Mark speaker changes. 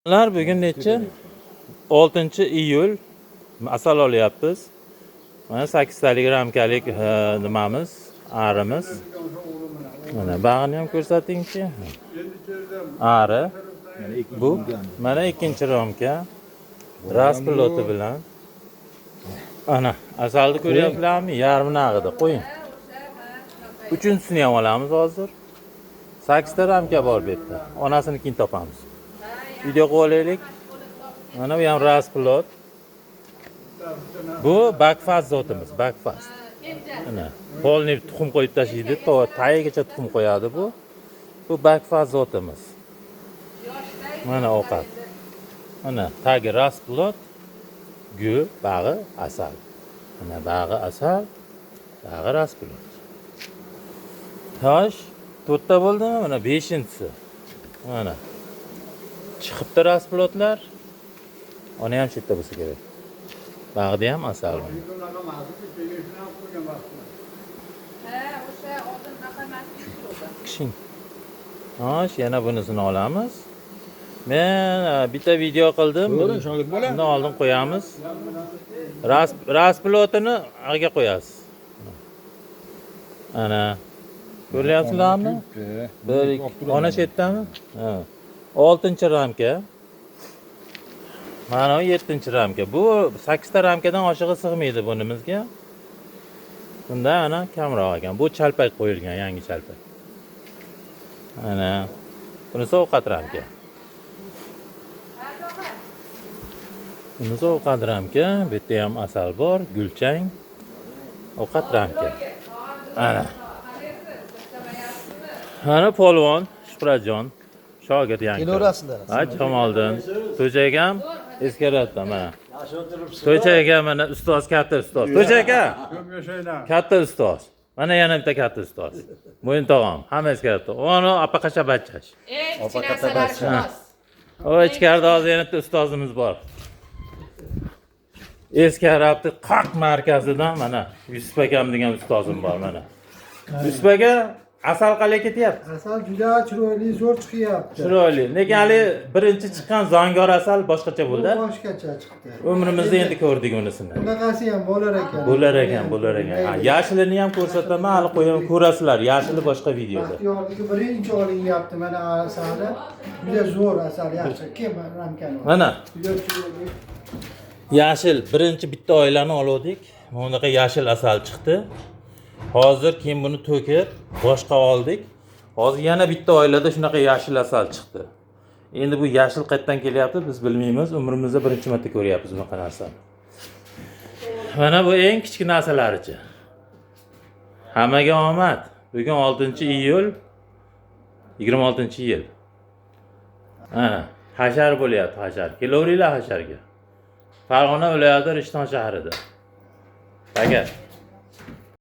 Speaker 1: Bugun necha? 6-iyul asal olyapmiz. Mana 8 talik ramkalik nimamiz, arimiz. Mana bag'ini ham ko'rsatingchi. Ari. Bu mana ikkinchi ramka. Raspiloti bilan. Ana, asalni ko'ryapsizlarmi? Yarmini ag'ida qo'ying. Uchinchisini ham olamiz hozir. 8 ta ramka bor bu yerda. Onasinikini topamiz. Video qilib olaylik. Mana bu ham raspilot. Bu bakfast zotimiz, bakfast. Mana polni tuxum qo'yib tashlaydi, tagigacha tuxum qo'yadi bu. Bu bakfast zotimiz. Mana ovqat. Mana tagi raspilot, gul, bag'i, asal. Mana bag'i asal, bag'i raspilot. Tosh 4 ta bo'ldimi? Mana 5-inchisi. Mana chiqibdi raspilotlar. Ona ham chetda bo'lsa kerak. Bag'da ham asal.
Speaker 2: Ha, o'sha oldin naqamaslik turdi.
Speaker 1: Kishing. Xo'sh, yana bunisini olamiz. Men bitta video qildim. Bundan oldin qo'yamiz. Raspilotini ag'ga qo'yasiz. Ana. Ko'ryapsizlarmi? Bir ona chetdami? Ha. 6-ramka. Mana 7-ramka. Bu 8 ta ramkadan oshig'i sig'maydi bunimizga. Bunda ana kamroq ekan. Bu chalpak qo'yilgan, yangi chalpak. Ana. Bunisi ovqat ramka. Bunisi ovqat ramka. Bu yerda ham asal bor, gulchang. Ovqat ramka. Ana. Mana polvon, Shuhratjon. Shogird yangi.
Speaker 3: Kelaverasizlar.
Speaker 1: Ha, Jamoliddin. To'ja akam eskaratdi mana. To'ja aka mana ustoz, katta ustoz. To'ja aka. Katta ustoz. Mana yana bitta katta ustoz. Mo'yin tog'am, hamma eskaratdi. Ono apaqacha bachchash.
Speaker 2: Kichkinasalar
Speaker 1: O ichkarida hozir yana bitta ustozimiz bor. Eskarabdi Qoq markazidan mana Yusuf akam degan ustozim bor mana. Yusuf aka asal qalay ketyapti?
Speaker 3: Asal juda chiroyli, zo'r chiqyapti.
Speaker 1: Chiroyli. Lekin hali birinchi chiqqan zangor asal boshqacha bo'ldi.
Speaker 3: Boshqacha chiqdi.
Speaker 1: Umrimizda endi ko'rdik unisini.
Speaker 3: Bunaqasi ham bo'lar ekan.
Speaker 1: Bo'lar ekan. Ha, yashilini ham ko'rsataman, hali qo'yaman, ko'rasizlar. Yashili boshqa videoda.
Speaker 3: Baxtiyorligi birinchi olinyapti mana asali. Juda zo'r asal, yaxshi. Kim ramkani?
Speaker 1: Mana
Speaker 3: Juda chiroyli.
Speaker 1: yashil birinchi bitta oilani oldik. Bunaqa yashil asal chiqdi. Hozir keyin buni to'kib boshqa oldik. Hozir yana bitta oilada shunaqa yashil asal chiqdi. Endi bu yashil qayerdan kelyapti biz bilmaymiz. Umrimizda birinchi marta ko'ryapmiz bunaqa narsani. Mana bu eng kichik narsalarichi. Hammaga omad. Bugun 6-iyul 26-yil. Ana, hashar bo'lyapti, hashar. Kelaveringlar hasharga. Farg'ona viloyati Rishton shahrida. Aka